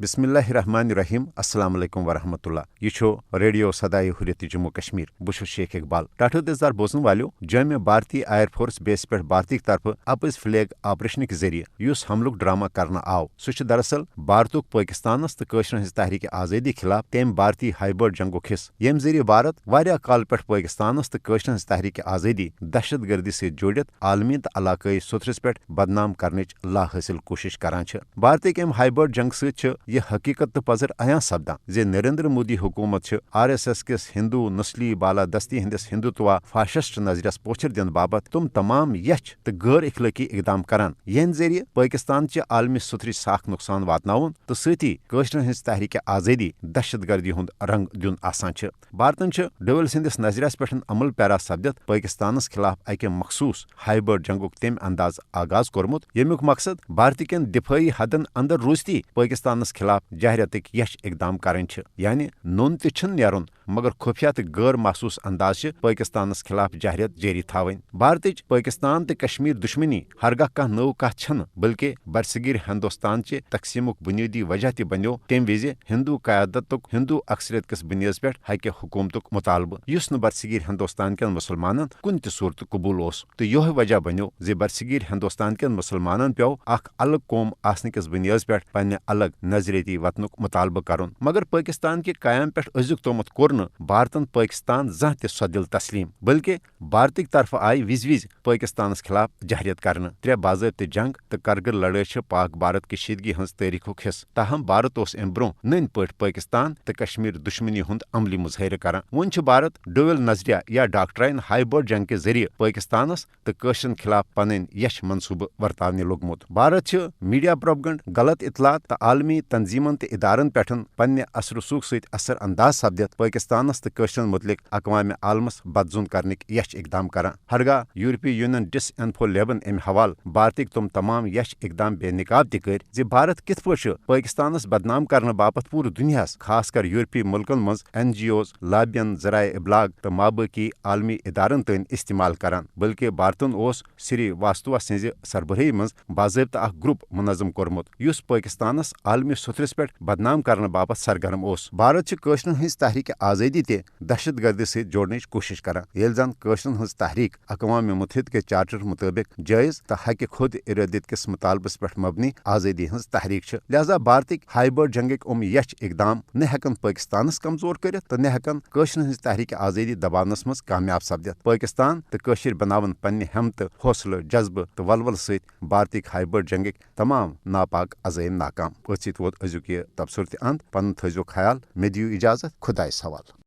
بسم اللہ الرحمن الرحیم السلام علیکم ورحمۃ اللہ یہ ریڈیو صدائے حریت جموں کشمیر بہت شیخ اقبال ٹاٹھو دزدار بوزن والو جومہ بھارتی ایئر فورس بیس پہ بھارتی طرف اپز فلیگ آپریشن ذریعہ اس حملک ڈرامہ کرنا آو سہ دراصل بھارتک پاکستانس تو ہز تحریک آزادی خلاف تم بھارتی ہائبرڈ جنگک حصہ یم ذریعہ بھارت واریاہ کال پہ پاکستانس تو ہز تحریک آزادی دہشت گردی ست جوڑت عالمی تو علاقائی ستھرس پہ بدنام کرنچ لا حاصل کوشش کران بھارتک ام ہائبرڈ جنگ ست یہ حقیقت تو پذر عیاں سپدان زِ نریندر مودی حکومت RSS کس ہندو نسلی بالادستی ہندس ہندوتوا فاشسٹ نظریس پوچھر دن باپت تم تمام یچھ تو غیر اخلاقی اقدام کران ین ذریعہ پاکستان چہ عالمی ستھرچ ساخ نقصان واتناون تو ستی کشرن ہز تحریک آزادی دہشت گردی ہند رنگ دن آسان بھارتن ڈویل سندس نظریس پہ عمل پیرا سپدت پاکستانس خلاف اکہ مخصوص ہائبرڈ جنگک تم انداز آغاز کورمت یمیک مقصد بھارت کن دفاعی حدن اندر روزتی پاکستانس خلاف جہریتک یش اقدام کریں یعنی نون تن نیرن مگر خفیہ تو غیر محسوس انداز پاکستانس خلاف جہریت جاری تھوین بھارتچ پاکستان تو کشمیر دشمنی ہرگاہ کھانا نو کت چھن بلکہ برصغیر ہندوستان چہ تقسیمک بنیادی وجہ تہ بنیو تم وز ہندو قیادتک ہندو اکثریت کس بنیاد پہ حقہ حکومتک مطالبہ اس برصغیر ہندوستان کن مسلمانن کن تہ صورت قبول تو یہ وجہ بنیو زِ برصغیر ہندوستان کن مسلمانن پیو اخ الگ قوم آسن کس بنیاد پہ پنہ الگ نظریتی وطنک مطالبہ کرن مگر پاکستان کے قیام پہ ازیک تومت کور بھارتن پاکستان زاں تہ سو دل تسلیم بلکہ بھارتک طرف آئی وز پاکستانس خلاف جہریت کرنے ترے باضابطہ جنگ تو کرگل لڑائی پاک بھارت کشیدگی ہز تاریخک حصہ تاہم بھارت اس ام برو نن پہ پاکستان تو کشمیر دشمنی ہند عملی مظاہرہ کران ون بھارت ڈویل نظریہ یا ڈاکٹرائن ہائبرڈ جنگ کے ذریعہ پاکستانس تو قشرن خلاف پن یش منصوبہ ورتانے لوگمت بھارت میڈیا پروپگنڈ غلط اطلاعات تو عالمی تنظیمن تو ادارن پہ پنہ اثر رسوخ ست اثر انداز سپدت پاکستانس تو قشرن متعلق اقوام عالمس بدزن کرنک یش اقدام کران ہرگاہ یورپی یونین ڈس انفو لیبن ام حوالہ بھارتک تم تمام یش اقدام بے نقاب تہ کر زِ بھارت کت پٲٹھۍ پاکستانس بدنام کرنے باپت پورٕ دنیاہس خاص کر یورپی ملکن مز NGOs لابین ذرائع ابلاغ تو مابقی عالمی ادارن تین استعمال کران بلکہ بھارتن اس سری واستوا سنز سربراہی مز باضابطہ اخ گروپ منظم کورمت یس پاکستانس عالمی ستھرس پہ بدنام کرنے باپت سرگرم اس بھارت قشرن ہز تحریک آزادی تہ دہشت گردی ست جوڑنچ کوشش کران یل زن قشرن ہز تحریک اقوام متحدہ کے چارٹر مطابق جائز تو حق خود ارادت کس مطالبس پہ مبنی آزادی ہز تحریک لہذا بھارتک ہائبرڈ جنگک یش اقدام نہ ہیکن پاکستانس کمزور کرت تو نہ ہیکن قشرن ہز تحریک آزادی دبانس مز کامیاب سپدت پاکستان تو قشر بناون پنہ ہمت حوصلہ جذبہ تو ولول ست بھارتک ہائبرڈ جنگک تمام ناپاک عزائم ناکام ات ووت ازیک یہ تبصرہ تہ اند پن تھزو خیال مے دیو اجازت خدائس حوالہ